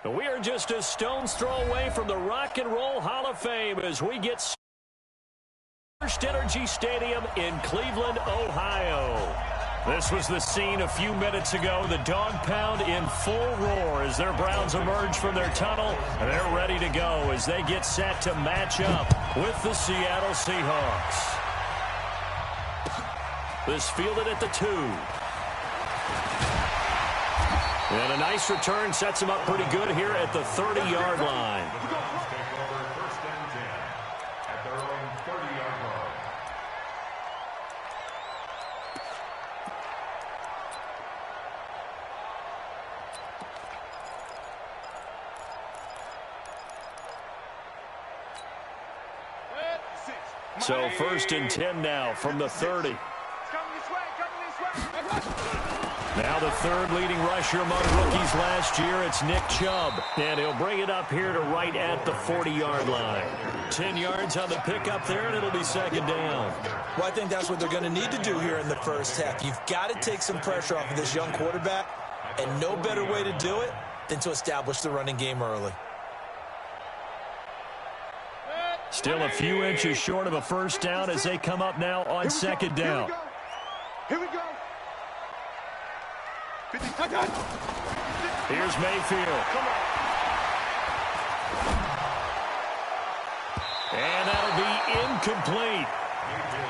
We are just a stone's throw away from the Rock and Roll Hall of Fame as we get First Energy Stadium in Cleveland, Ohio. This was the scene a few minutes ago. The dog pound in full roar as their Browns emerge from their tunnel. And they're ready to go as they get set to match up with the Seattle Seahawks. This fielded at the 2. And a nice return sets him up pretty good here at the 30-yard line. So 1st and 10 now from the 30. Now the third leading rusher among rookies last year, it's Nick Chubb. And he'll bring it up here to right at the 40-yard line. 10 yards on the pickup there, and it'll be 2nd down. Well, I think that's what they're going to need to do here in the first half. You've got to take some pressure off of this young quarterback, and no better way to do it than to establish the running game early. Still a few inches short of a first down as they come up now on 2nd down. Here we go. Here's Mayfield. And that'll be incomplete.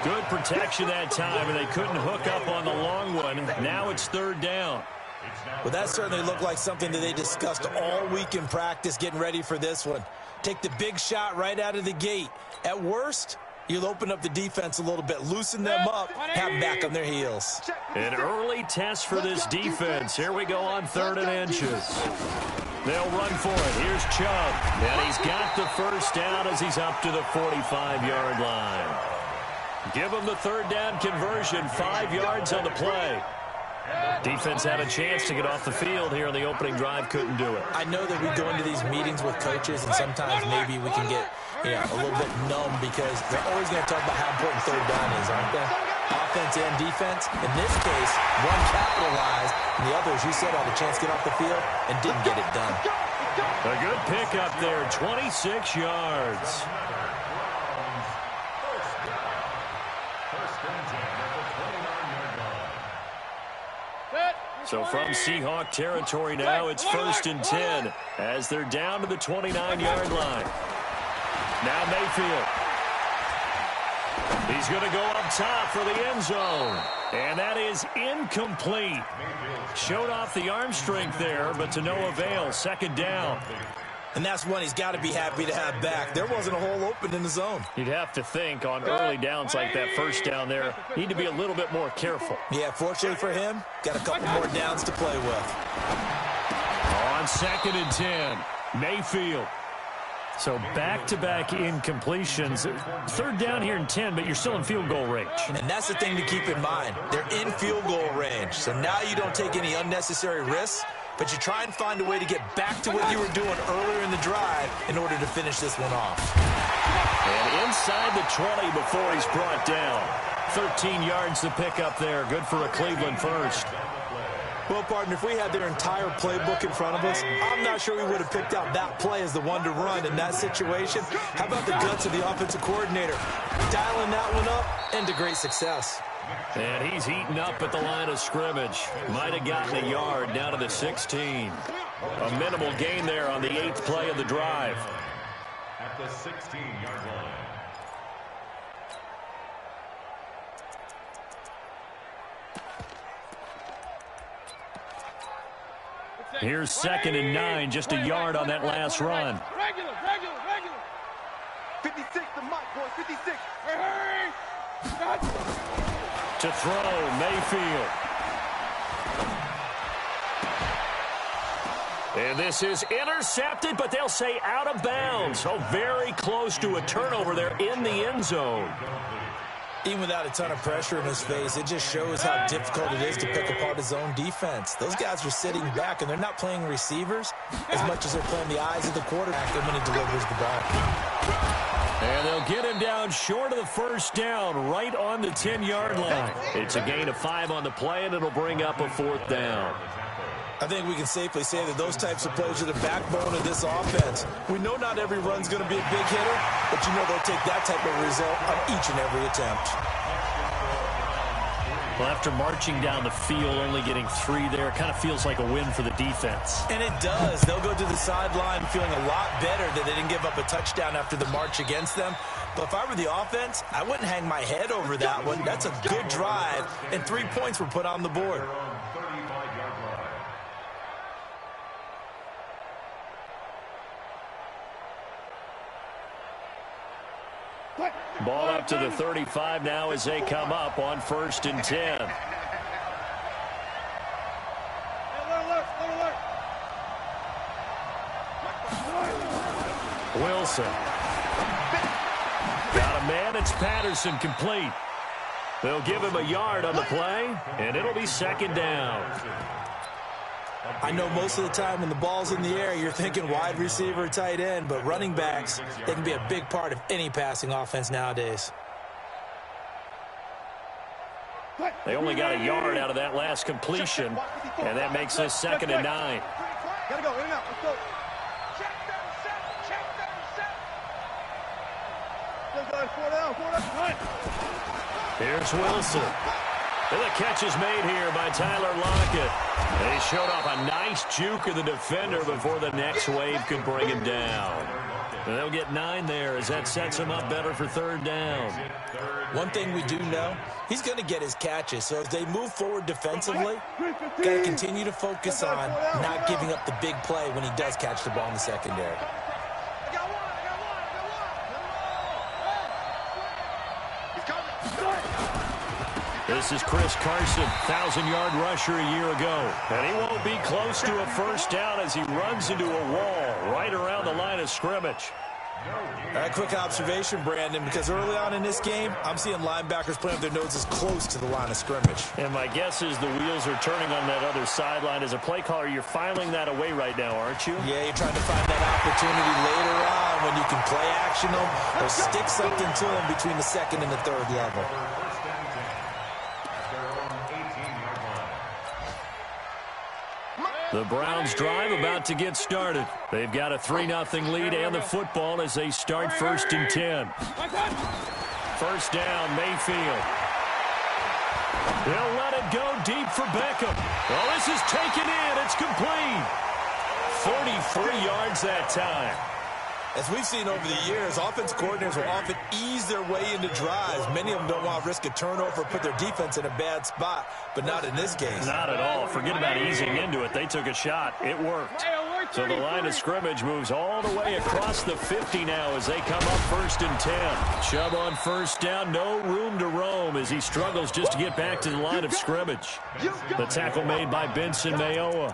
Good protection that time, and they couldn't hook up on the long one. Now it's 3rd down. Well, that certainly looked like something that they discussed all week in practice getting ready for this one. Take the big shot right out of the gate. At worst, you'll open up the defense a little bit, loosen them up, have them back on their heels. An early test for this defense. Here we go on 3rd and inches. They'll run for it. Here's Chubb. And he's got the first down as he's up to the 45-yard line. Give him the 3rd down conversion. 5 yards on the play. Defense had a chance to get off the field here on the opening drive. Couldn't do it. I know that we go into these meetings with coaches, and sometimes maybe we can get a little bit numb because they're always going to talk about how important 3rd down is, aren't they? Offense and defense. In this case, one capitalized, and the other, as you said, had a chance to get off the field and didn't get it done. A good pickup there, 26 yards. So from Seahawk territory now, it's 1st and 10 as they're down to the 29-yard line. Now Mayfield. He's going to go up top for the end zone. And that is incomplete. Showed off the arm strength there, but to no avail. 2nd down. And that's one he's got to be happy to have back. There wasn't a hole open in the zone. You'd have to think on early downs like that first down there, need to be a little bit more careful. Yeah, fortunately for him, got a couple more downs to play with. On 2nd and 10, Mayfield. So back-to-back incompletions. 3rd down here in 10, but you're still in field goal range. And that's the thing to keep in mind. They're in field goal range. So now you don't take any unnecessary risks, but you try and find a way to get back to what you were doing earlier in the drive in order to finish this one off. And inside the 20 before he's brought down. 13 yards to pick up there. Good for a Cleveland first. Well, partner, if we had their entire playbook in front of us, I'm not sure we would have picked out that play as the one to run in that situation. How about the guts of the offensive coordinator? Dialing that one up into great success. And he's heating up at the line of scrimmage. Might have gotten a yard down to the 16. A minimal gain there on the 8th play of the drive. At the 16-yard line. Here's 2nd and 9, just a yard on that last run. Regular. 56, the mic, boys, 56. Hurry! To throw, Mayfield. And this is intercepted, but they'll say out of bounds. So very close to a turnover there in the end zone. Even without a ton of pressure in his face, it just shows how difficult it is to pick apart his own defense. Those guys are sitting back, and they're not playing receivers as much as they're playing the eyes of the quarterback when he delivers the ball. And they'll get him down short of the first down, right on the 10-yard line. It's a gain of 5 on the play, and it'll bring up a 4th down. I think we can safely say that those types of plays are the backbone of this offense. We know not every run's going to be a big hitter, but you know they'll take that type of result on each and every attempt. Well, after marching down the field, only getting 3 there, it kind of feels like a win for the defense. And it does. They'll go to the sideline feeling a lot better that they didn't give up a touchdown after the march against them. But if I were the offense, I wouldn't hang my head over that one. That's a good drive, and 3 points were put on the board. Ball up to the 35 now as they come up on 1st and 10. Wilson. Got a man. It's Patterson complete. They'll give him a yard on the play, and it'll be 2nd down. I know most of the time when the ball's in the air, you're thinking wide receiver, tight end, but running backs, they can be a big part of any passing offense nowadays. They only got a yard out of that last completion, and that makes this 2nd and 9. Gotta go, in and out, let's go. Here's Wilson. And the catch is made here by Tyler Lockett. And he showed off a nice juke of the defender before the next wave could bring him down. And they'll get 9 there as that sets him up better for 3rd down. One thing we do know, he's going to get his catches. So as they move forward defensively, got to continue to focus on not giving up the big play when he does catch the ball in the secondary. This is Chris Carson, 1,000-yard rusher a year ago. And he won't be close to a 1st down as he runs into a wall right around the line of scrimmage. A quick observation, Brandon, because early on in this game, I'm seeing linebackers playing with their noses close to the line of scrimmage. And my guess is the wheels are turning on that other sideline. As a play caller, you're filing that away right now, aren't you? Yeah, you're trying to find that opportunity later on when you can play action them or stick something to them between the 2nd and the 3rd level. The Browns drive about to get started. They've got a 3-0 lead and the football as they start 1st and 10. 1st down, Mayfield. They'll let it go deep for Beckham. Well, this is taken in. It's complete. 43 yards that time. As we've seen over the years, offense coordinators will often ease their way into drives. Many of them don't want to risk a turnover or put their defense in a bad spot, but not in this case. Not at all. Forget about easing into it. They took a shot. It worked. So the line of scrimmage moves all the way across the 50 now as they come up 1st and 10. Chubb on 1st down. No room to roam as he struggles just to get back to the line of scrimmage. The tackle made by Benson Mayowa.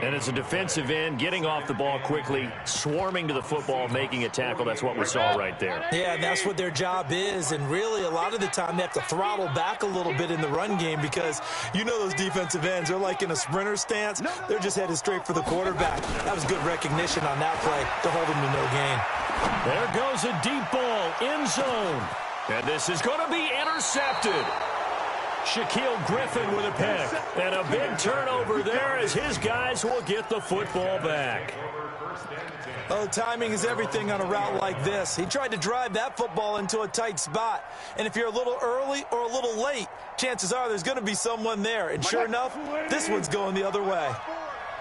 And it's a defensive end getting off the ball quickly, swarming to the football, making a tackle. That's what we saw right there. Yeah, and that's what their job is. And really, a lot of the time, they have to throttle back a little bit in the run game because you know those defensive ends, they're like in a sprinter stance. They're just headed straight for the quarterback. That was good recognition on that play to hold him to no gain. There goes a deep ball, end zone. And this is going to be intercepted. Shaquille Griffin with a pick. And a big turnover there as his guys will get the football back. Oh, timing is everything on a route like this. He tried to drive that football into a tight spot. And if you're a little early or a little late, chances are there's going to be someone there. And sure enough, this one's going the other way.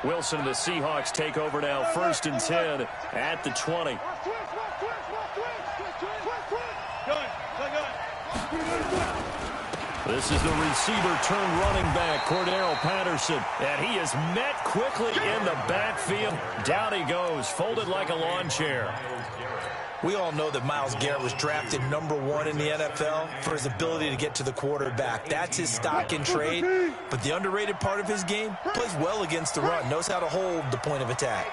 Wilson and the Seahawks take over now, 1st and 10 at the 20. This is the receiver turned running back, Cordero Patterson. And he is met quickly in the backfield. Down he goes, folded like a lawn chair. We all know that Myles Garrett was drafted #1 in the NFL for his ability to get to the quarterback. That's his stock in trade. But the underrated part of his game, plays well against the run, knows how to hold the point of attack.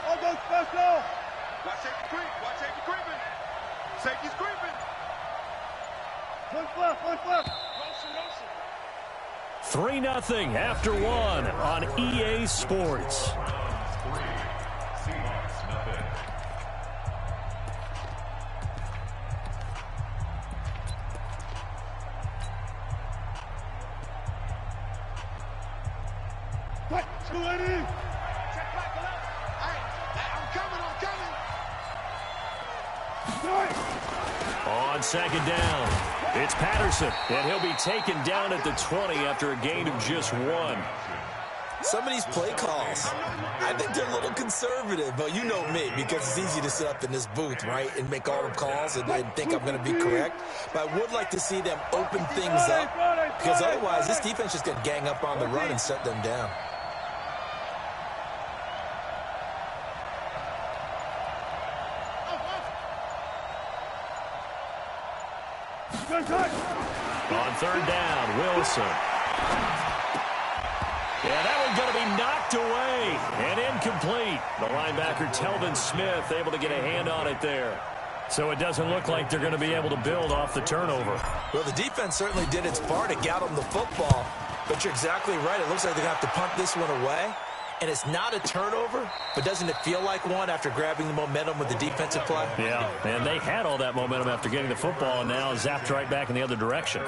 All those special. Watch safety creep. Watch safety creeping. Safety's creeping. One flip. 3-0 after 1 on EA Sports. On second down, it's Patterson, and he'll be taken down at the 20 after a gain of just 1. Some of these play calls, I think they're a little conservative, but you know me, because it's easy to sit up in this booth, right, and make all the calls and think I'm going to be correct. But I would like to see them open things up, because otherwise this defense is going to gang up on the run and shut them down. On third down, Wilson. Yeah, that one's going to be knocked away and incomplete. The linebacker, Telvin Smith, able to get a hand on it there. So it doesn't look like they're going to be able to build off the turnover. Well, the defense certainly did its part to get them the football. But you're exactly right. It looks like they're going to have to punt this one away. And it's not a turnover, but doesn't it feel like one after grabbing the momentum with the defensive play? Yeah, and they had all that momentum after getting the football and now zapped right back in the other direction.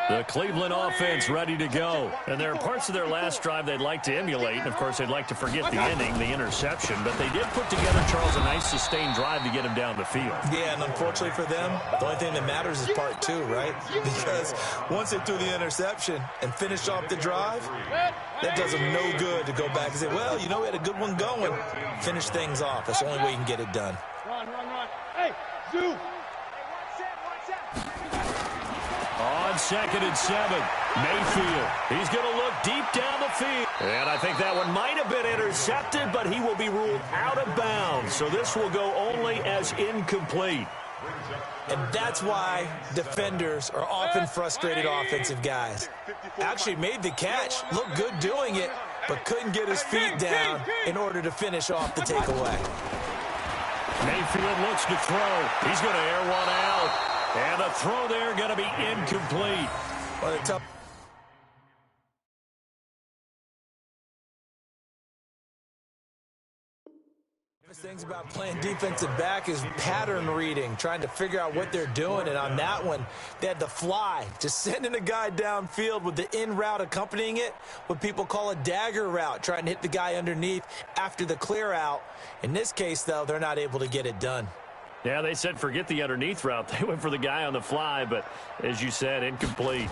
The Cleveland offense ready to go. And there are parts of their last drive they'd like to emulate. And, of course, they'd like to forget the ending, the interception. But they did put together, Charles, a nice sustained drive to get him down the field. Yeah, and unfortunately for them, the only thing that matters is part 2, right? Because once they threw the interception and finished off the drive, that does them no good to go back and say, well, you know, we had a good one going. Finish things off. That's the only way you can get it done. Run. Hey, Zoo. On second and 7, Mayfield. He's going to look deep down the field. And I think that one might have been intercepted, but he will be ruled out of bounds. So this will go only as incomplete. And that's why defenders are often frustrated offensive guys. Actually made the catch, looked good doing it, but couldn't get his feet down in order to finish off the takeaway. Mayfield looks to throw. He's going to air one out. And the throw there going to be incomplete. What a tough. Things about playing defensive back is pattern reading, trying to figure out what they're doing. And on that one, they had the fly, just sending a guy downfield with the in route accompanying it, what people call a dagger route, trying to hit the guy underneath after the clear out. In this case, though, they're not able to get it done. Yeah, they said forget the underneath route. They went for the guy on the fly, but as you said, incomplete.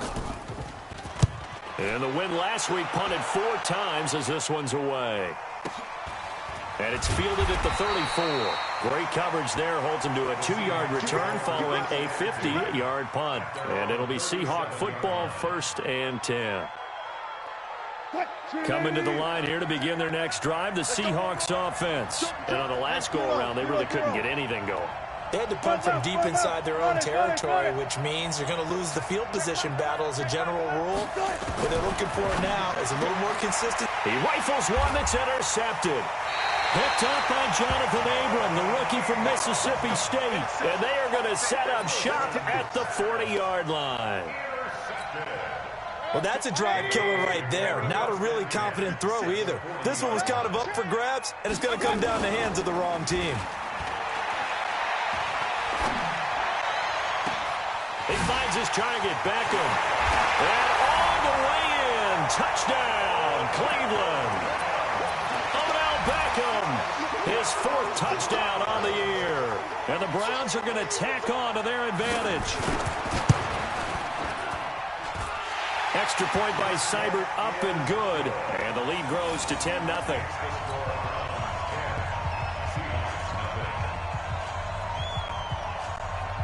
And the win last week punted 4 times as this one's away. And it's fielded at the 34. Great coverage there, holds him to a 2-yard return following a 50-yard punt. And it'll be Seahawk football, 1st and 10. Coming to the line here to begin their next drive, the Seahawks offense. And on the last go-around, they really couldn't get anything going. They had to punt from deep inside their own territory, which means you're going to lose the field position battle as a general rule. What they're looking for now is a little more consistent. He rifles one that's intercepted. Picked up by Jonathan Abram, the rookie from Mississippi State. And they are going to set up shop at the 40-yard line. Well, that's a drive killer right there. Not a really confident throw either. This one was kind of up for grabs, and it's going to come down the hands of the wrong team. He finds his target, Beckham. And all the way in. Touchdown, Cleveland. Odell Beckham, his 4th touchdown on the year. And the Browns are going to tack on to their advantage. Extra point by Seibert, up and good. And the lead grows to 10-0.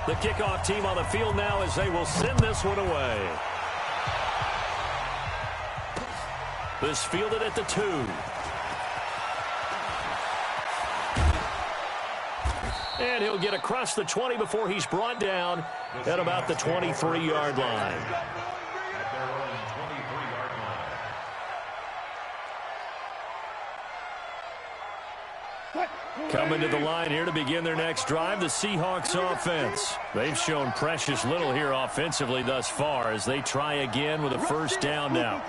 The kickoff team on the field now as they will send this one away. This fielded at the 2. And he'll get across the 20 before he's brought down at about the 23-yard line. Coming to the line here to begin their next drive, the Seahawks offense. They've shown precious little here offensively thus far as they try again with a 1st down now.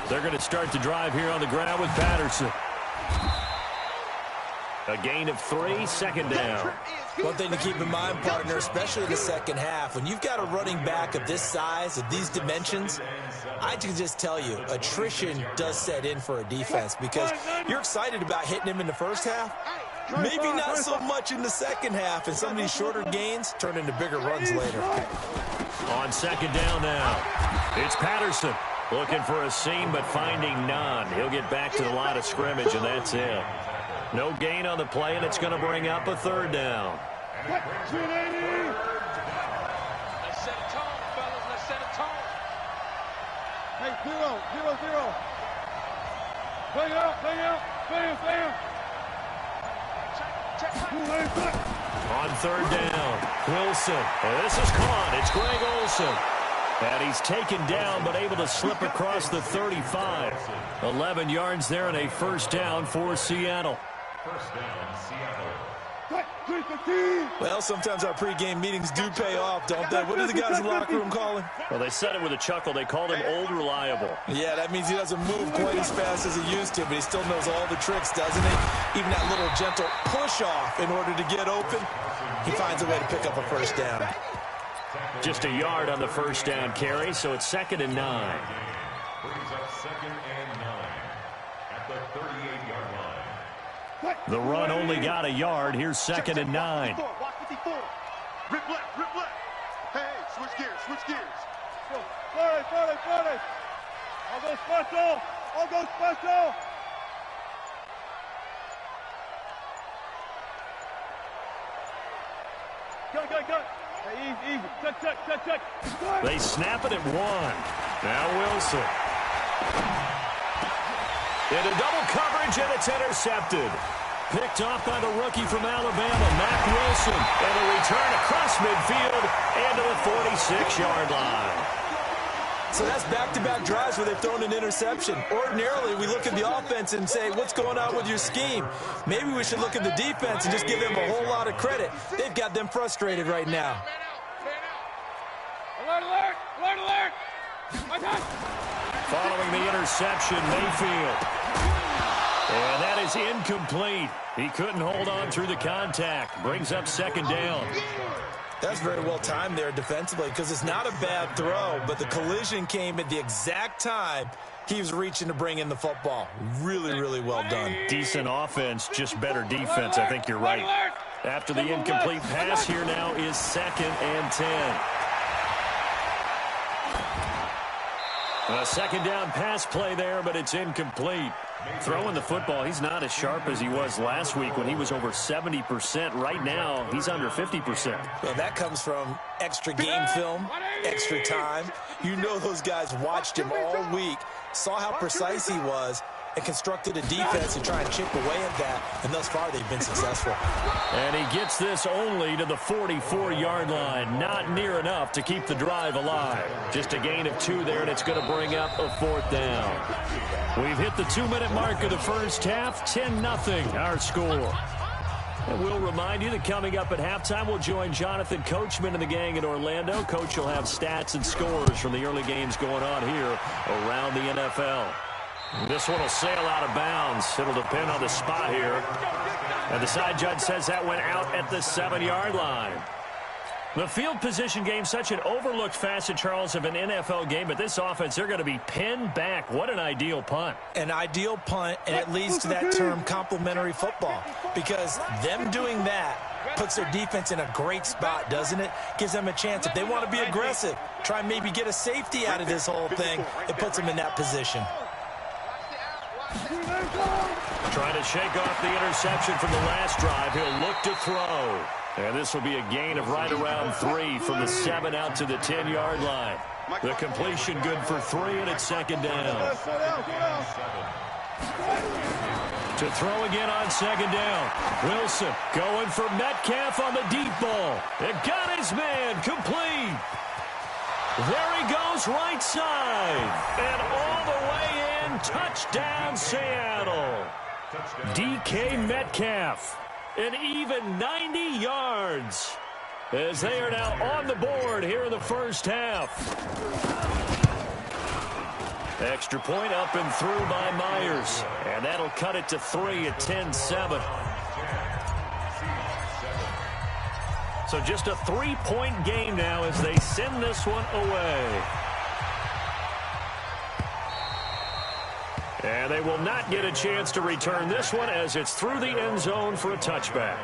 They're going to start the drive here on the ground with Patterson. A gain of 3, 2nd down. One thing to keep in mind, partner, especially in the second half, when you've got a running back of this size, of these dimensions, I can just tell you, attrition does set in for a defense because you're excited about hitting him in the first half. Maybe not so much in the second half, and some of these shorter gains turn into bigger runs later. On second down now, it's Patterson looking for a seam but finding none. He'll get back to the line of scrimmage, and that's it. No gain on the play, and it's going to bring up a third down. Let's set a tone, fellas. Let's set a tone. Hey, 0-0-0. Play out. Bam. On third down, Wilson. And this is caught. It's Greg Olsen. And he's taken down but able to slip across the 35. 11 yards there and a first down for Seattle. First down, Seattle. Well, sometimes our pregame meetings do pay off, don't they? What do the guys in the locker room call him? Well, they said it with a chuckle. They called him Old Reliable. Yeah, that means he doesn't move quite as fast as he used to, but he still knows all the tricks, doesn't he? Even that little gentle push-off in order to get open, he finds a way to pick up a first down. Just a yard on the first down carry, so it's 2nd and 9. Brings up 2nd and 9 at the 38-yard line. The run only got a yard. Here's 2nd and 9. Watch 54. Rip left. Hey, switch gears. Sorry. I'll go special. Go. Hey, easy. Check. They snap it at 1. Now Wilson. Into double coverage, and it's intercepted. Picked off by the rookie from Alabama, Mack Wilson. And a return across midfield and to the 46-yard line. So that's back-to-back drives where they've thrown an interception. Ordinarily, we look at the offense and say, what's going on with your scheme? Maybe we should look at the defense and just give them a whole lot of credit. They've got them frustrated right now. Alert! Following the interception, Mayfield. And that is incomplete. He couldn't hold on through the contact. Brings up 2nd down. That's very well timed there defensively because it's not a bad throw, but the collision came at the exact time he was reaching to bring in the football. Really well done. Decent offense, just better defense. I think you're right. After the incomplete pass, here now is 2nd and 10. A 2nd down pass play there, but it's incomplete. Throwing the football, he's not as sharp as he was last week when he was over 70%. Right now, he's under 50%. Well, that comes from extra game film, extra time. You know those guys watched him all week, saw how precise he was, and constructed a defense to try and chip away at that, and thus far they've been successful. And he gets this only to the 44-yard line. Not near enough to keep the drive alive. Just a gain of 2 there, and it's going to bring up a 4th down. We've hit the 2-minute mark of the first half. 10-0 our score. And we'll remind you that coming up at halftime, we'll join Jonathan Coachman and the gang in Orlando. Coach will have stats and scores from the early games going on here around the NFL. This one will sail out of bounds. It'll depend on the spot here. And the side judge says that went out at the 7-yard line. The field position game, such an overlooked facet, Charles, of an NFL game. But this offense, they're going to be pinned back. What an ideal punt. An ideal punt, and it leads to that term complementary football. Because them doing that puts their defense in a great spot, doesn't it? Gives them a chance. If they want to be aggressive, try and maybe get a safety out of this whole thing, it puts them in that position. Trying to shake off the interception from the last drive. He'll look to throw. And this will be a gain of right around 3 from the 7 out to the 10-yard line. The completion good for 3, and it's 2nd down. To throw again on 2nd down. Wilson going for Metcalf on the deep ball. It got his man complete. There he goes right side. And all the way in. Touchdown, Seattle. DK Metcalf. An even 90 yards. As they are now on the board here in the first half. Extra point up and through by Myers. And that'll cut it to 3 at 10-7. So just a 3-point game now as they send this one away. And they will not get a chance to return this one as it's through the end zone for a touchback.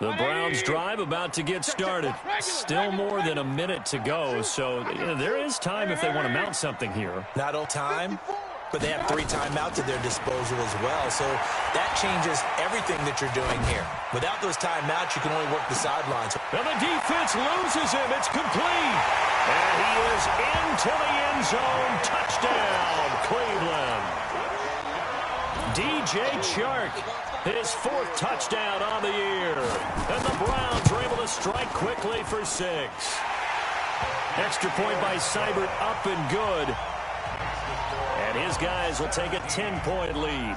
The Browns drive about to get started. Still more than a minute to go, so there is time if they want to mount something here. Not all time, but they have 3 timeouts at their disposal as well, so that changes everything that you're doing here. Without those timeouts, you can only work the sidelines. And the defense loses him. It's complete. And he is into the end zone. Touchdown, Cleveland. DJ Chark, his 4th touchdown on the year. And the Browns are able to strike quickly for 6. Extra point by Seibert, up and good. And his guys will take a 10-point lead.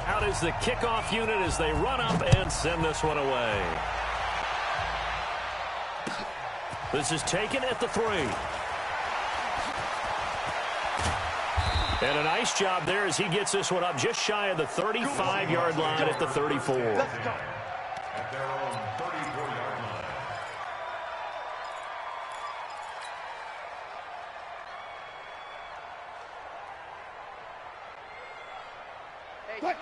Out is the kickoff unit as they run up and send this one away. This is taken at the 3. And a nice job there as he gets this one up just shy of the 35-yard line at the 34. At their own 34-yard line.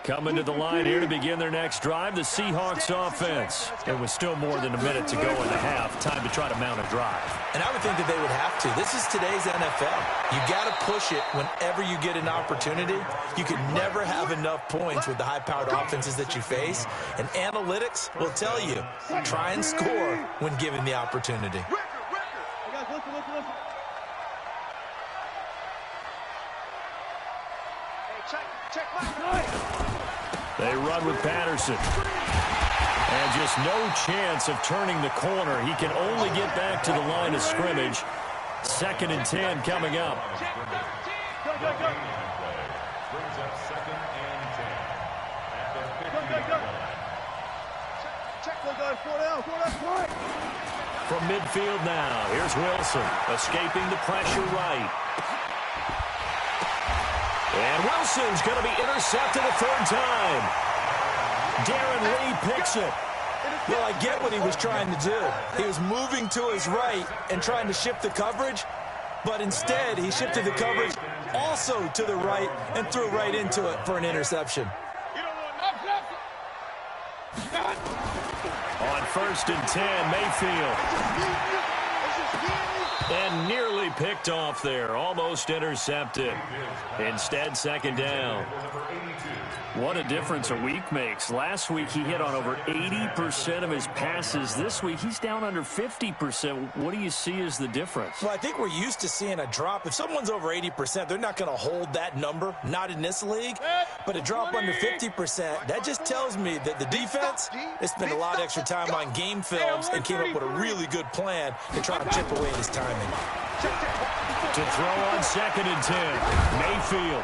Coming to the line here to begin their next drive, the Seahawks offense. And with still more than a minute to go in the half, time to try to mount a drive. And I would think that they would have to. This is today's NFL. You got to push it whenever you get an opportunity. You can never have enough points with the high-powered offenses that you face. And analytics will tell you, try and score when given the opportunity. They run with Patterson. And just no chance of turning the corner. He can only get back to the line of scrimmage. 2nd and 10 coming up. Brings up 2nd and 10. At the 50-yard line. From midfield now, here's Wilson, escaping the pressure right. And Wilson's going to be intercepted a 3rd time. Darren Lee picks it. Well, I get what he was trying to do. He was moving to his right and trying to shift the coverage, but instead he shifted the coverage also to the right and threw right into it for an interception. On 1st and 10, Mayfield. And nearly picked off there. Almost intercepted. Instead, 2nd down. What a difference a week makes. Last week, he hit on over 80% of his passes. This week, he's down under 50%. What do you see as the difference? Well, I think we're used to seeing a drop. If someone's over 80%, they're not going to hold that number. Not in this league. But a drop under 50%, that just tells me that the defense, they spent a lot of extra time on game films and came up with a really good plan to try and chip away at his timing. To throw on 2nd and 10, Mayfield.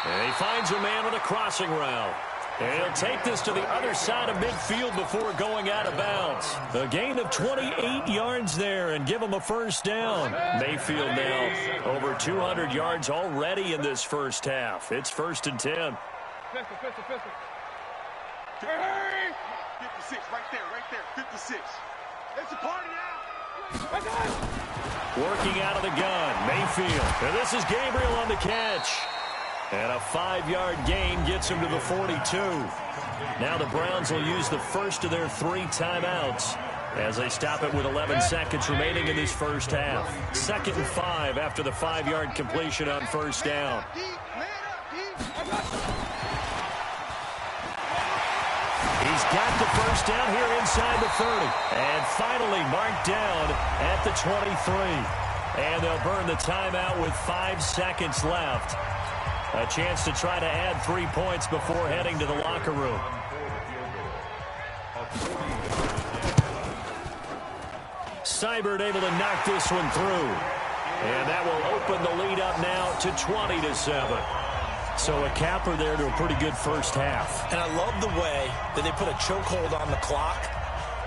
And he finds a man with a crossing route. And he'll take this to the other side of midfield before going out of bounds. A gain of 28 yards there and give him a 1st down. Mayfield now over 200 yards already in this first half. It's 1st and 10. 56, right there, 56. It's a party now. Working out of the gun, Mayfield. And this is Gabriel on the catch. And a 5-yard gain gets him to the 42. Now the Browns will use the first of their 3 timeouts as they stop it with 11 seconds remaining in this first half. 2nd and 5 after the 5-yard completion on 1st down. He's got the 1st down here inside the 30. And finally marked down at the 23. And they'll burn the timeout with 5 seconds left. A chance to try to add 3 points before heading to the locker room. Seibert able to knock this one through. And that will open the lead up now to 20-7. So a capper there to a pretty good first half. And I love the way that they put a chokehold on the clock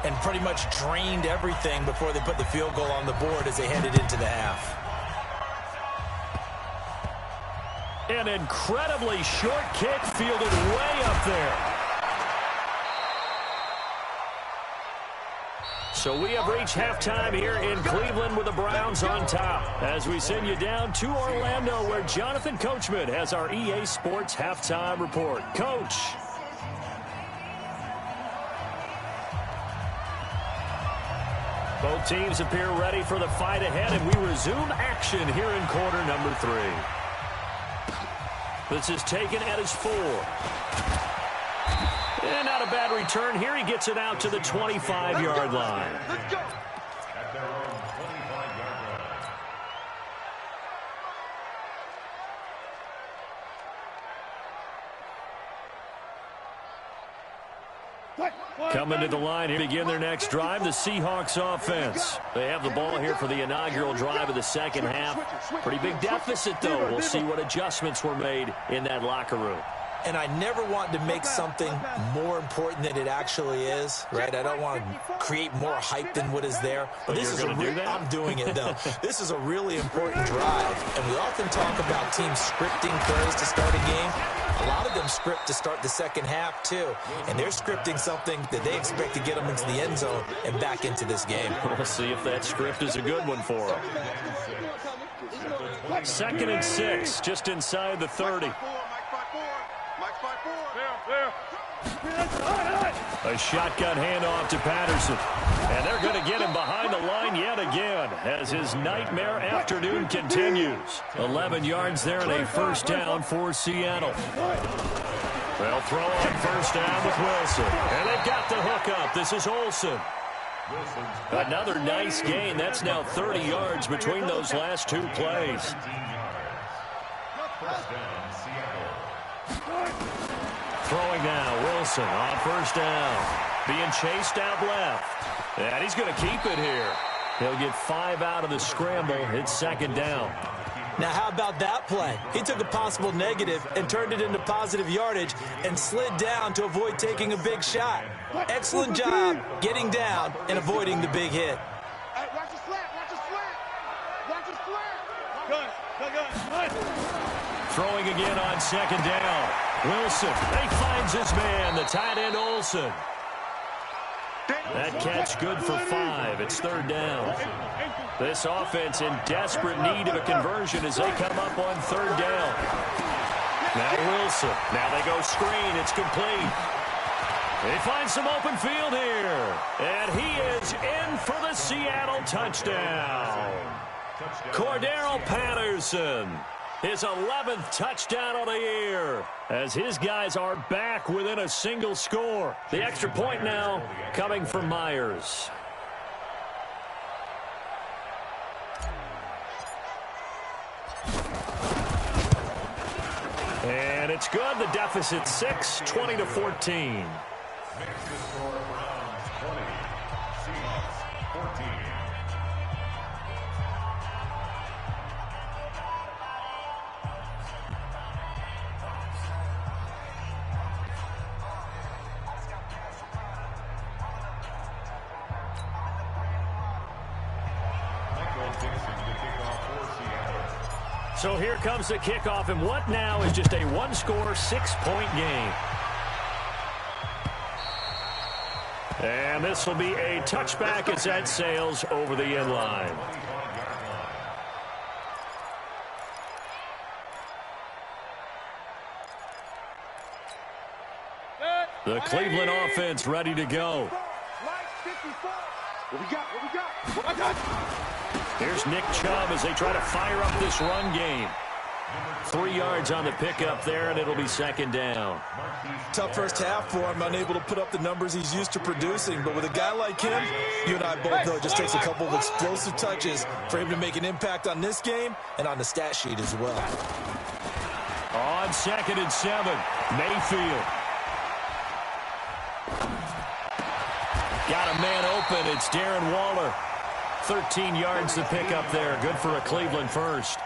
and pretty much drained everything before they put the field goal on the board as they headed into the half. An incredibly short kick fielded way up there. So we have reached halftime here in Cleveland with the Browns on top. As we send you down to Orlando, where Jonathan Coachman has our EA Sports halftime report. Coach. Both teams appear ready for the fight ahead, and we resume action here in quarter number 3. This is taken at his 4. And not a bad return here. He gets it out to the 25-yard line. Let's go. At their own 25-yard line. Coming to the line here to begin their next drive, the Seahawks offense. They have the ball here for the inaugural drive of the second half. Pretty big deficit, though. We'll see what adjustments were made in that locker room. And I never want to make something more important than it actually is, right? I don't want to create more hype than what is there. But this is I'm doing it, though. This is a really important drive. And we often talk about teams scripting plays to start a game. A lot of them script to start the second half, too. And they're scripting something that they expect to get them into the end zone and back into this game. We'll see if that script is a good one for them. 2nd and 6, just inside the 30. A shotgun handoff to Patterson. And they're going to get him behind the line yet again as his nightmare afternoon continues. 11 yards there and a first down for Seattle. They'll throw on first down with Wilson. And they've got the hook up. This is Olsen. Another nice gain. That's now 30 yards between those last 2 plays. First down, Seattle. Throwing now, Wilson on first down. Being chased out left. And he's going to keep it here. He'll get 5 out of the scramble. It's second down. Now, how about that play? He took a possible negative and turned it into positive yardage and slid down to avoid taking a big shot. Excellent job getting down and avoiding the big hit. Hey, watch the slant, watch the slant. Watch the slant. Throwing again on second down. Wilson, he finds his man, the tight end Olsen. That catch good for 5. It's third down. This offense in desperate need of a conversion as they come up on third down. Now Wilson. Now they go screen. It's complete. They find some open field here. And he is in for the Seattle touchdown. Cordero Patterson. His 11th touchdown of the year as his guys are back within a single score. The extra point now coming from Myers. And it's good. The deficit 6, 20-14. So here comes the kickoff, and what now is just a one-score, 6-point game. And this will be a touchback as that sails over the end line. The Cleveland offense ready to go. What we got? Here's Nick Chubb as they try to fire up this run game. 3 yards on the pickup there, and it'll be second down. Tough first half for him, unable to put up the numbers he's used to producing. But with a guy like him, you and I both know it just takes a couple of explosive touches for him to make an impact on this game and on the stat sheet as well. On 2nd and 7, Mayfield. Got a man open. It's Darren Waller. 13 yards to pick up there. Good for a Cleveland first.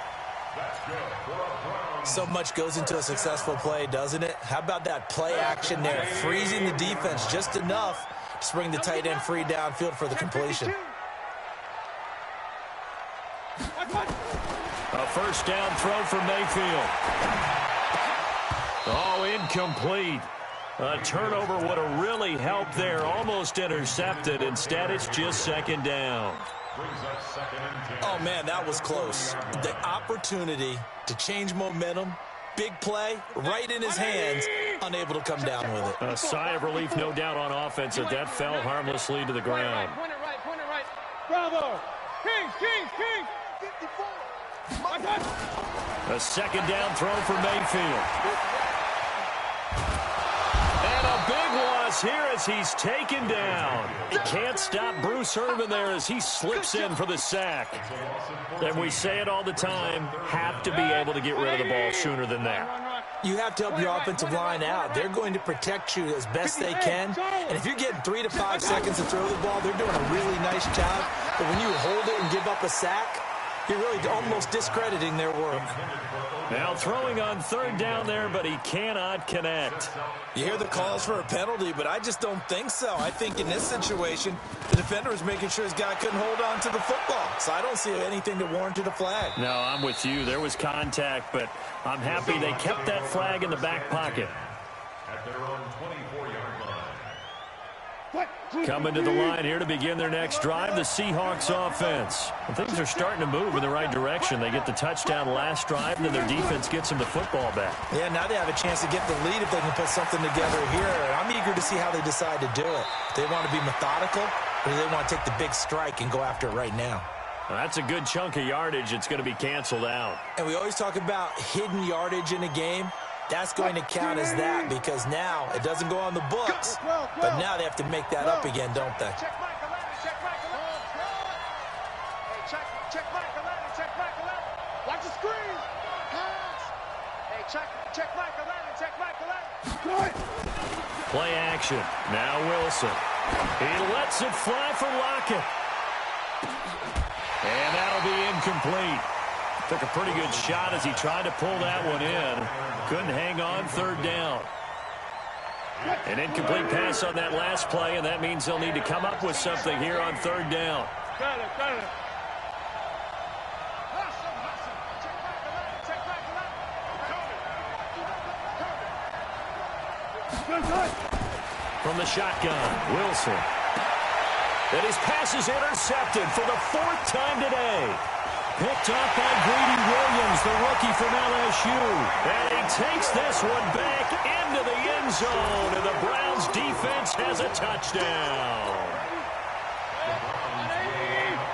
So much goes into a successful play, doesn't it? How about that play action there? Freezing the defense just enough Just bring the tight end free downfield for the completion. A first down throw for Mayfield. Oh, incomplete. A turnover would have really helped there. Almost intercepted. Instead, it's just second down. Oh, man, that was close. The opportunity to change momentum, big play, right in his hands, unable to come down with it. A sigh of relief, no doubt, on offense that that fell harmlessly to the ground. Point it right. Bravo. Kings. 54. A second down throw for Mayfield. And a big loss here as he's taken down. He can't stop Bruce Irvin there as he slips in for the sack. And we say it all the time, have to be able to get rid of the ball sooner than that. You have to help your offensive line out. They're going to protect you as best they can. And if you're getting 3 to 5 seconds to throw the ball, they're doing a really nice job. But when you hold it and give up a sack, you're really almost discrediting their work. Now throwing on third down there, but he cannot connect. You hear the calls for a penalty, but I just don't think so. I think in this situation, the defender was making sure his guy couldn't hold on to the football. So I don't see anything that warranted a flag. No, I'm with you. There was contact, but I'm happy they kept that flag in the back pocket. At their own 24-yard line. Coming to the line here to begin their next drive, the Seahawks offense. And things are starting to move in the right direction. They get the touchdown last drive, and then their defense gets them the football back. Yeah, now they have a chance to get the lead if they can put something together here. I'm eager to see how they decide to do it. They want to be methodical, or do they want to take the big strike and go after it right now? Well, that's a good chunk of yardage. It's going to be canceled out. And we always talk about hidden yardage in a game. That's going to count as that because now it doesn't go on the books, but now they have to make that up again, don't they? Check Michael Allen. Watch the screen. Pass. Hey, check Michael Allen. Play action. Now Wilson. He lets it fly for Lockett. And that'll be incomplete. Took a pretty good shot as he tried to pull that one in. Couldn't hang on third down. An incomplete pass on that last play, and that means they'll need to come up with something here on third down. Got it. From the shotgun, Wilson. And his pass is intercepted for the 4th time today. Picked up by Greedy Williams, the rookie from LSU. And he takes this one back into the end zone, and the Browns defense has a touchdown.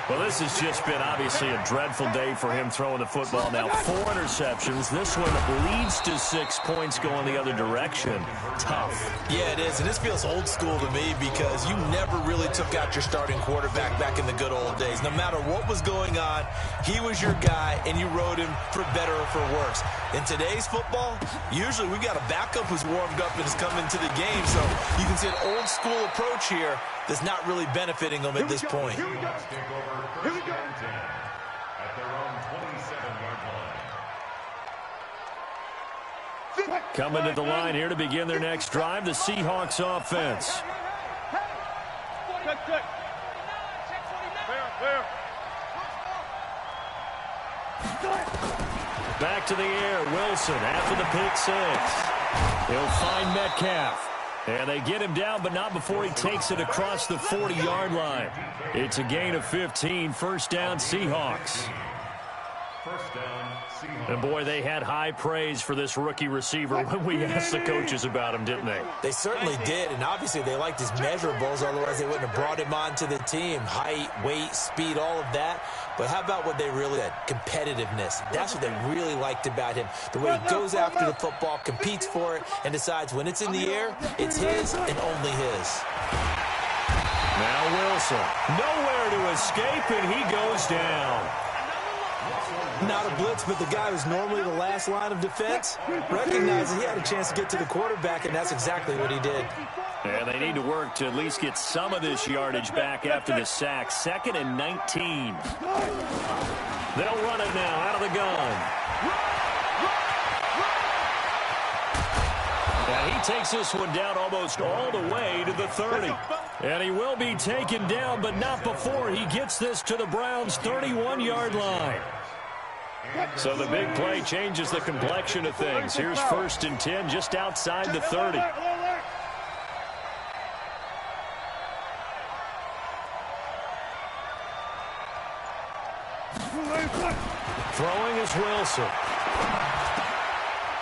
Well, this has just been obviously a dreadful day for him throwing the football. Now 4 interceptions. This one leads to 6 points going the other direction. Tough. Yeah, it is. And this feels old school to me because you never really took out your starting quarterback back in the good old days. No matter what was going on, he was your guy, and you rode him for better or for worse. In today's football, usually we've got a backup who's warmed up and has come into the game. So you can see an old school approach here that's not really benefiting them at this point. Here we go. At their own 27-yard line. Coming to the line here to begin their next drive, the Seahawks offense. Check. Clear. Back to the air, Wilson after the pick 6. He'll find Metcalf. And they get him down, but not before he takes it across the 40-yard line. It's a gain of 15, first down Seahawks. First down, Seahawks. And boy, they had high praise for this rookie receiver when we asked the coaches about him, didn't they? They certainly did, and obviously they liked his measurables, otherwise they wouldn't have brought him onto the team. Height, weight, speed, all of that. But how about what they really had? Competitiveness. That's what they really liked about him. The way he goes after the football, competes for it, and decides when it's in the air, it's his and only his. Now Wilson, nowhere to escape, and he goes down. Not a blitz, but the guy who's normally the last line of defense recognized that he had a chance to get to the quarterback, and that's exactly what he did. And they need to work to at least get some of this yardage back after the sack. 2nd and 19. They'll run it now out of the gun. And he takes this one down almost all the way to the 30. And he will be taken down, but not before he gets this to the Browns' 31-yard line. So the big play changes the complexion of things. Here's 1st and 10 just outside the 30. Throwing is Wilson.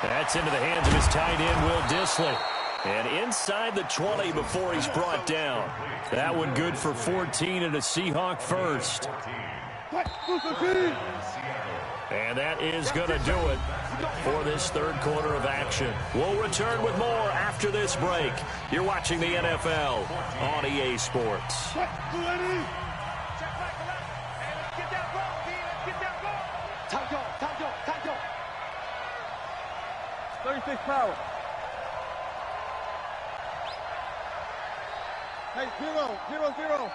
That's into the hands of his tight end, Will Dissly. And inside the 20 before he's brought down. That one good for 14 and a Seahawk first. And that is going to do it for this third quarter of action. We'll return with more after this break. You're watching the NFL on EA Sports. 36 power. Hey, 0, 0, 0.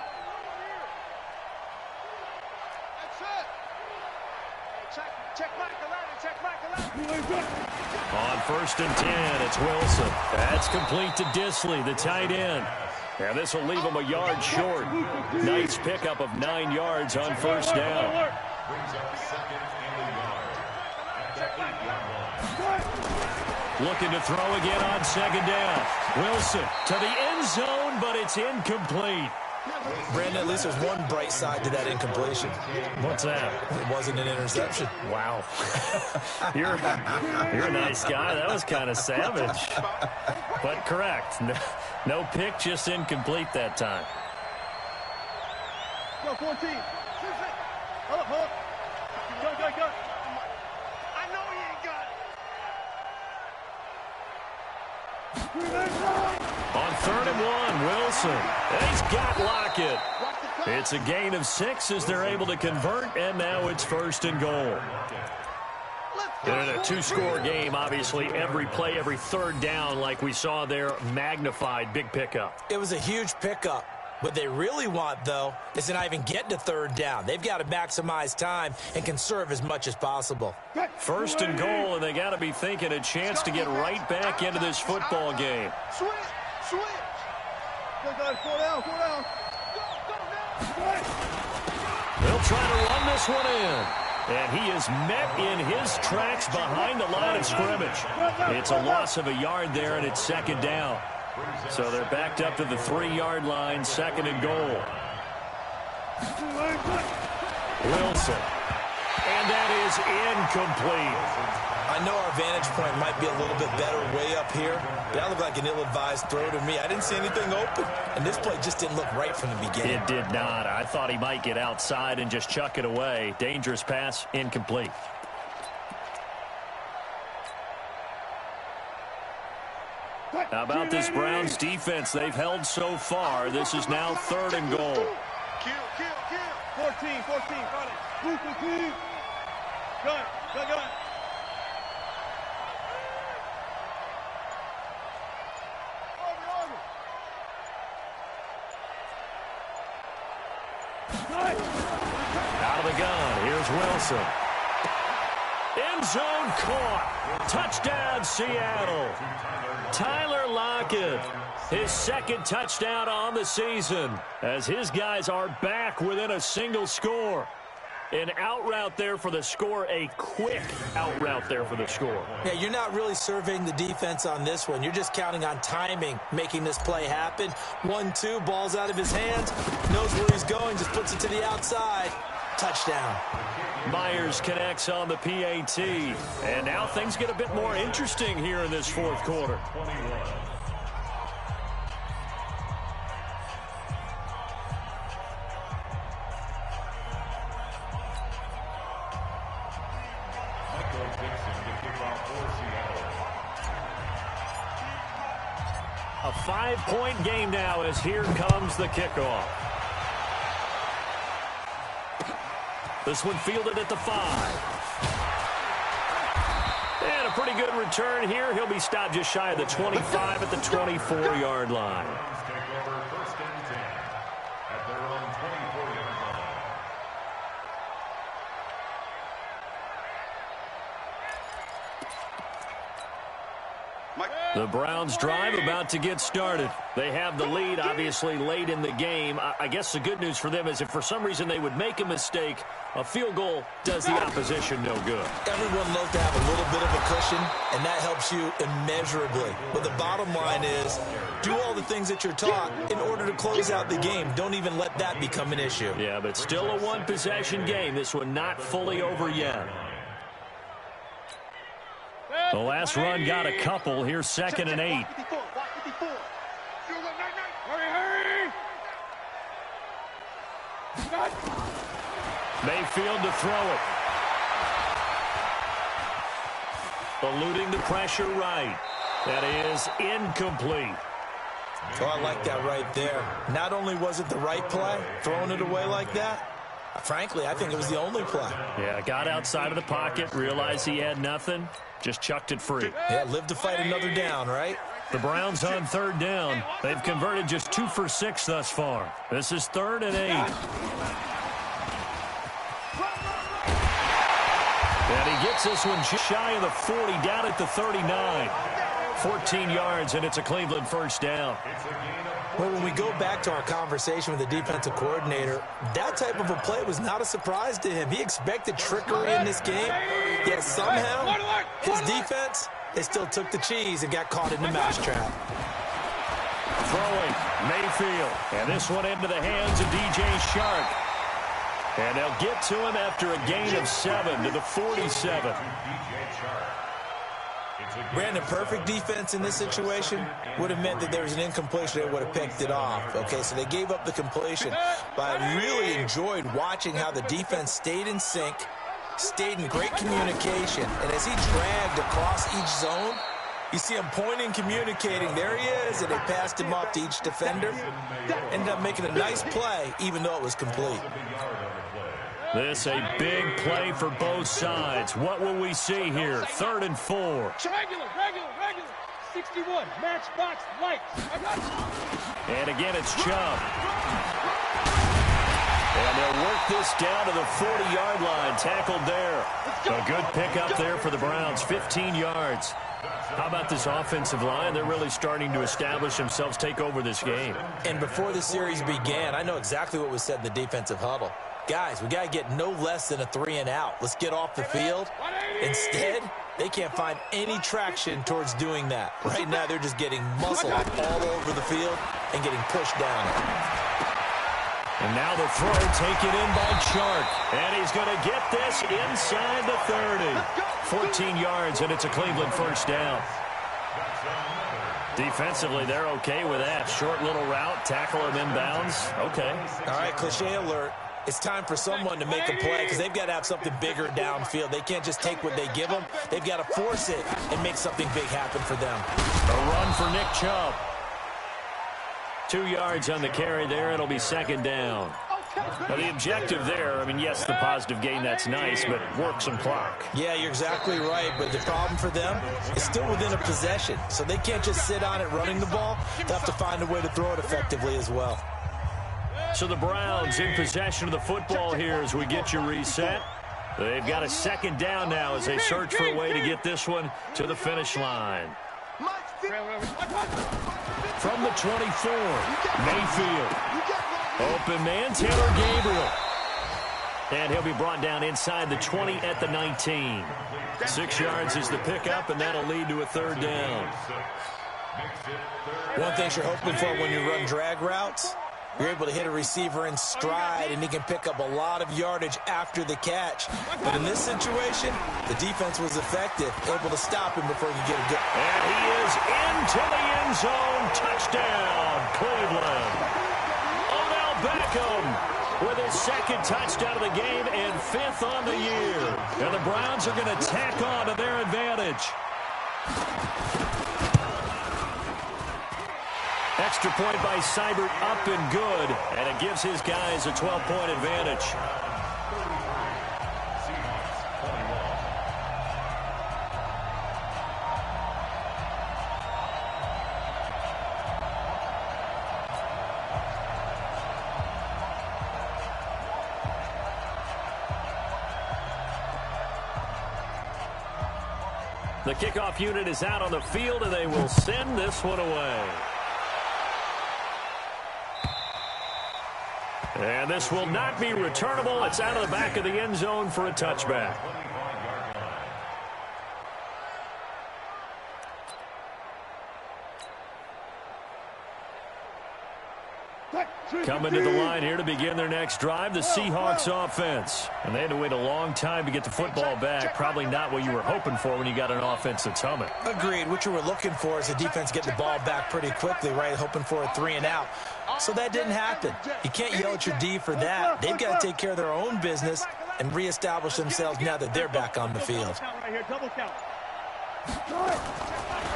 That's it. Check Michael. On 1st and 10, it's Wilson. That's complete to Dissly, the tight end. And this will leave him a yard short. Nice pickup of 9 yards on 1st down. Brings up 2nd and a yard at the 8-yard line. Looking to throw again on 2nd down. Wilson to the end zone, but it's incomplete. Brandon, at least there's one bright side to that incompletion. What's that? It wasn't an interception. Wow. You're a nice guy. That was kind of savage. But correct. No pick, just incomplete that time. Go, 14. Hold up. Go. I know he ain't got it. On 3rd and 1, Wilson. And he's got Lockett. It's a gain of 6 as they're able to convert, and now it's 1st and goal. And in a 2-score game, obviously, every play, every 3rd down, like we saw there, magnified, big pickup. It was a huge pickup. What they really want, though, is to not even get to 3rd down. They've got to maximize time and conserve as much as possible. 1st and goal, and they got to be thinking a chance to get right back into this football game. Switch. Go down. They'll try to run this one in. And he is met in his tracks behind the line of scrimmage. It's a loss of a yard there, and it's 2nd down. So they're backed up to the 3-yard line, 2nd and goal. Wilson. And that is incomplete. I know our vantage point might be a little bit better way up here, but that looked like an ill-advised throw to me. I didn't see anything open, and this play just didn't look right from the beginning. It did not. I thought he might get outside and just chuck it away. Dangerous pass, incomplete. How about this Browns defense they've held so far? This is now 3rd and goal. Kill. 14. Got it. Gun. Out of the gun, here's Wilson. End zone caught. Touchdown, Seattle. Tyler Lockett, his 2nd touchdown on the season, as his guys are back within a single score. An out route there for the score, a quick out route there for the score. Yeah, you're not really surveying the defense on this one. You're just counting on timing, making this play happen. 1-2, ball's out of his hands, knows where he's going, just puts it to the outside. Touchdown. Myers connects on the PAT. And now things get a bit more interesting here in this 4th quarter. A 5-point game now as here comes the kickoff. This one fielded at the 5. And a pretty good return here. He'll be stopped just shy of the 25 at the 24-yard line. Take over 1st and 10 at their own 24-yard line. The Browns drive about to get started. They have the lead, obviously, late in the game. I guess the good news for them is if for some reason they would make a mistake, a field goal does the opposition no good. Everyone loves to have a little bit of a cushion, and that helps you immeasurably. But the bottom line is, do all the things that you're taught in order to close out the game. Don't even let that become an issue. Yeah, but it's still a one-possession game. This one not fully over yet. The last run got a couple. Here's 2nd and 8. Mayfield to throw it. Eluding the pressure right. That is incomplete. Oh, I like that right there. Not only was it the right play, throwing it away like that, frankly, I think it was the only play. Yeah, got outside of the pocket, realized he had nothing, just chucked it free. Yeah, live to fight another down, right? The Browns on 3rd down. They've converted just 2 for 6 thus far. This is 3rd and 8. And he gets this one just shy of the 40, down at the 39. 14 yards, and it's a Cleveland first down. Well, when we go back to our conversation with the defensive coordinator, that type of a play was not a surprise to him. He expected trickery in this game, yet somehow his defense, they still took the cheese and got caught in the mousetrap. Throwing, Mayfield, and this one into the hands of DJ Shark. And they'll get to him after a gain of 7 to the 47. Brandon, perfect defense in this situation would have meant that there was an incompletion. They would have picked it off. Okay, so they gave up the completion. But I really enjoyed watching how the defense stayed in sync, stayed in great communication. And as he dragged across each zone, you see him pointing, communicating. There he is, and they passed him off to each defender. Ended up making a nice play, even though it was complete. This a big play for both sides. What will we see here? 3rd and 4. Regular. 61, matchbox, light. And again, it's Chubb. And they'll work this down to the 40-yard line. Tackled there. A good pickup there for the Browns. 15 yards. How about this offensive line? They're really starting to establish themselves, take over this game. And before the series began, I know exactly what was said in the defensive huddle. Guys, we got to get no less than a 3-and-out. Let's get off the field. Instead, they can't find any traction towards doing that. Right now, they're just getting muscled all over the field and getting pushed down. And now the throw taken in by Chark. And he's going to get this inside the 30. 14 yards, and it's a Cleveland first down. Defensively, they're okay with that. Short little route, tackle him inbounds. Okay. All right, cliche alert. It's time for someone to make a play because they've got to have something bigger downfield. They can't just take what they give them. They've got to force it and make something big happen for them. A run for Nick Chubb. 2 yards on the carry there. It'll be 2nd down. Now, the objective there, I mean, yes, the positive gain, that's nice, but work some clock. Yeah, you're exactly right, but the problem for them is still within a possession, so they can't just sit on it running the ball. They have to find a way to throw it effectively as well. So the Browns in possession of the football here as we get you reset. They've got a 2nd down now as they search for a way to get this one to the finish line. From the 24, Mayfield. Open man, Taylor Gabriel. And he'll be brought down inside the 20 at the 19. 6 yards is the pickup, and that'll lead to a 3rd down. One thing you're hoping for when you run drag routes, you're able to hit a receiver in stride, and he can pick up a lot of yardage after the catch. But in this situation, the defense was effective, able to stop him before he could get a good. And he is into the end zone. Touchdown, Cleveland. Odell Beckham with his 2nd touchdown of the game and 5th on the year. And the Browns are going to tack on to their advantage. Extra point by Seibert, up and good, and it gives his guys a 12-point advantage. The kickoff unit is out on the field, and they will send this one away. And this will not be returnable. It's out of the back of the end zone for a touchback. Coming to the line here to begin their next drive, the Seahawks offense. And they had to wait a long time to get the football back. Probably not what you were hoping for when you got an offense that's humming. Agreed. What you were looking for is the defense get the ball back pretty quickly, right? Hoping for a 3-and-out. So that didn't happen. You can't yell at your D for that. They've got to take care of their own business and reestablish themselves now that they're back on the field.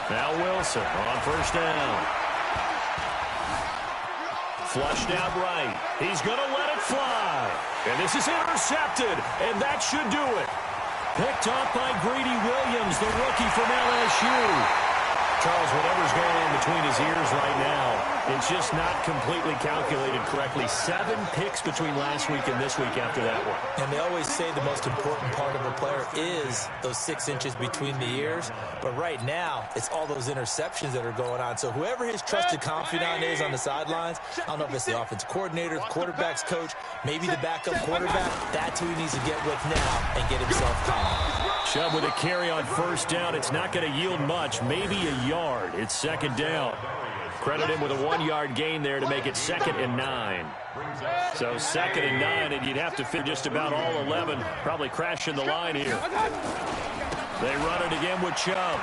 Now Wilson on first down. Flushed out right. He's going to let it fly. And this is intercepted, and that should do it. Picked up by Greedy Williams, the rookie from LSU. Charles, whatever's going on between his ears right now, it's just not completely calculated correctly. 7 picks between last week and this week after that one. And they always say the most important part of a player is those 6 inches between the ears. But right now, it's all those interceptions that are going on. So whoever his trusted confidant is on the sidelines, I don't know if it's the offensive coordinator, quarterback's coach, maybe the backup quarterback, that's who he needs to get with now and get himself calm. Chubb with a carry on first down. It's not going to yield much, maybe a yard. It's second down. Credit him with a 1-yard gain there to make it 2nd and 9. So 2nd and 9, and you'd have to fit just about all 11, probably crashing the line here. They run it again with Chubb.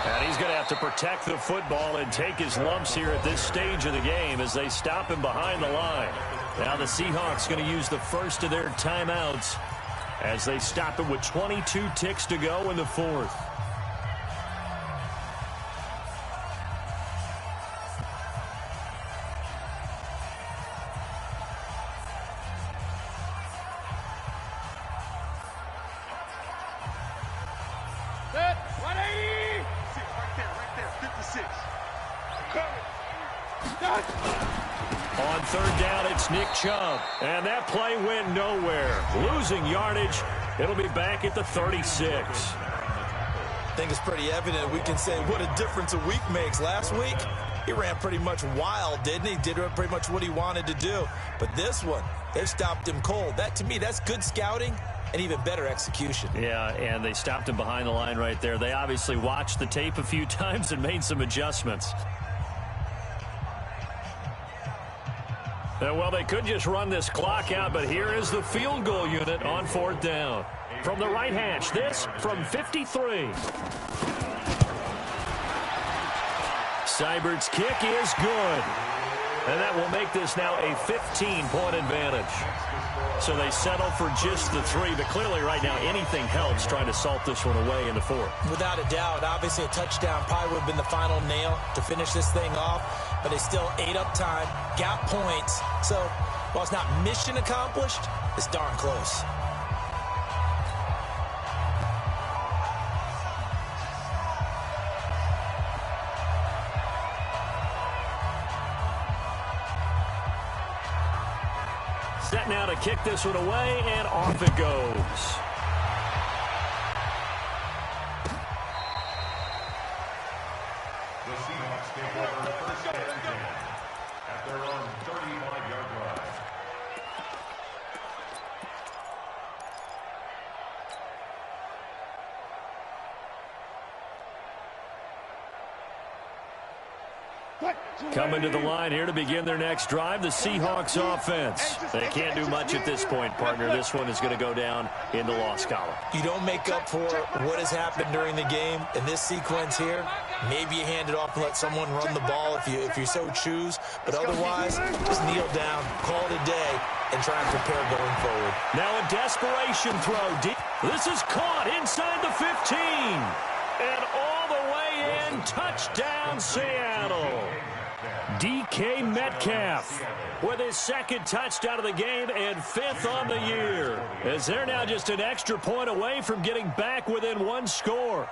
And he's going to have to protect the football and take his lumps here at this stage of the game as they stop him behind the line. Now the Seahawks going to use the first of their timeouts as they stop it with 22 ticks to go in the 4th. On third down, it's Nick Chubb. And that play went nowhere. Losing yardage. It'll be back at the 36. I think it's pretty evident we can say what a difference a week makes. Last week, he ran pretty much wild, didn't he? Did pretty much what he wanted to do. But this one, they've stopped him cold. That, to me, that's good scouting and even better execution. Yeah, and they stopped him behind the line right there. They obviously watched the tape a few times and made some adjustments. Well, they could just run this clock out, but here is the field goal unit on 4th down. From the right hash, this from 53. Seibert's kick is good. And that will make this now a 15-point advantage. So they settle for just the 3, but clearly right now anything helps trying to salt this one away in the 4th. Without a doubt, obviously a touchdown probably would have been the final nail to finish this thing off, but they still ate up time, got points. So while it's not mission accomplished, it's darn close. Set now to kick this one away, and off it goes. The Seahawks take over first and 10 at their own 35-yard line. Coming to the line here to begin their next drive, the Seahawks offense. They can't do much at this point, partner. This one is going to go down in the loss column. You don't make up for what has happened during the game in this sequence here. Maybe you hand it off and let someone run the ball if you so choose. But otherwise, just kneel down, call it a day, and try and prepare going forward. Now a desperation throw. Deep. This is caught inside the 15. And all the way in. Touchdown, Seattle. DK Metcalf with his 2nd touchdown of the game and 5th on the year, as they're now just an extra point away from getting back within 1 score.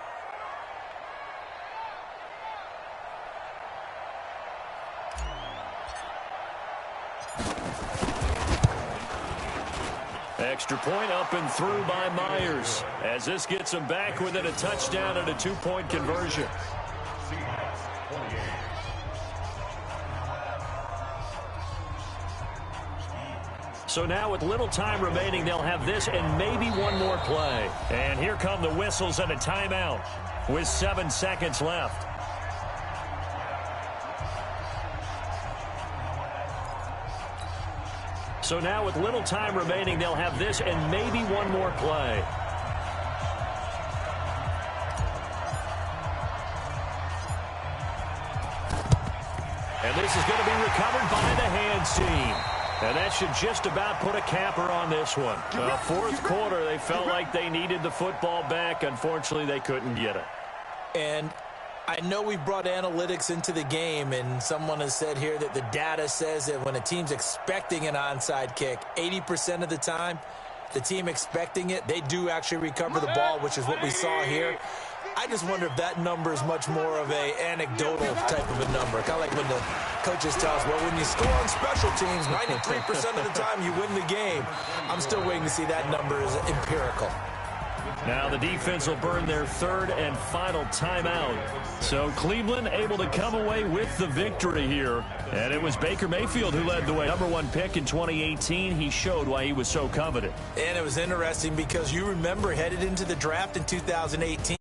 Extra point up and through by Myers, as this gets them back within a touchdown and a 2-point conversion. So now with little time remaining, they'll have this and maybe one more play. And here come the whistles and a timeout with 7 seconds left. So now with little time remaining, they'll have this and maybe one more play. And this is going to be recovered by the hands team. And that should just about put a capper on this one. Fourth quarter, they felt like they needed the football back. Unfortunately, they couldn't get it. And I know we brought analytics into the game, and someone has said here that the data says that when a team's expecting an onside kick, 80% of the time, the team expecting it, they do actually recover the ball, which is what we saw here. I just wonder if that number is much more of a anecdotal type of a number. Kind of like when the coaches tell us, well, when you score on special teams, 93% of the time you win the game. I'm still waiting to see that number is empirical. Now the defense will burn their third and final timeout. So Cleveland able to come away with the victory here. And it was Baker Mayfield who led the way. #1 pick in 2018. He showed why he was so coveted. And it was interesting because you remember headed into the draft in 2018.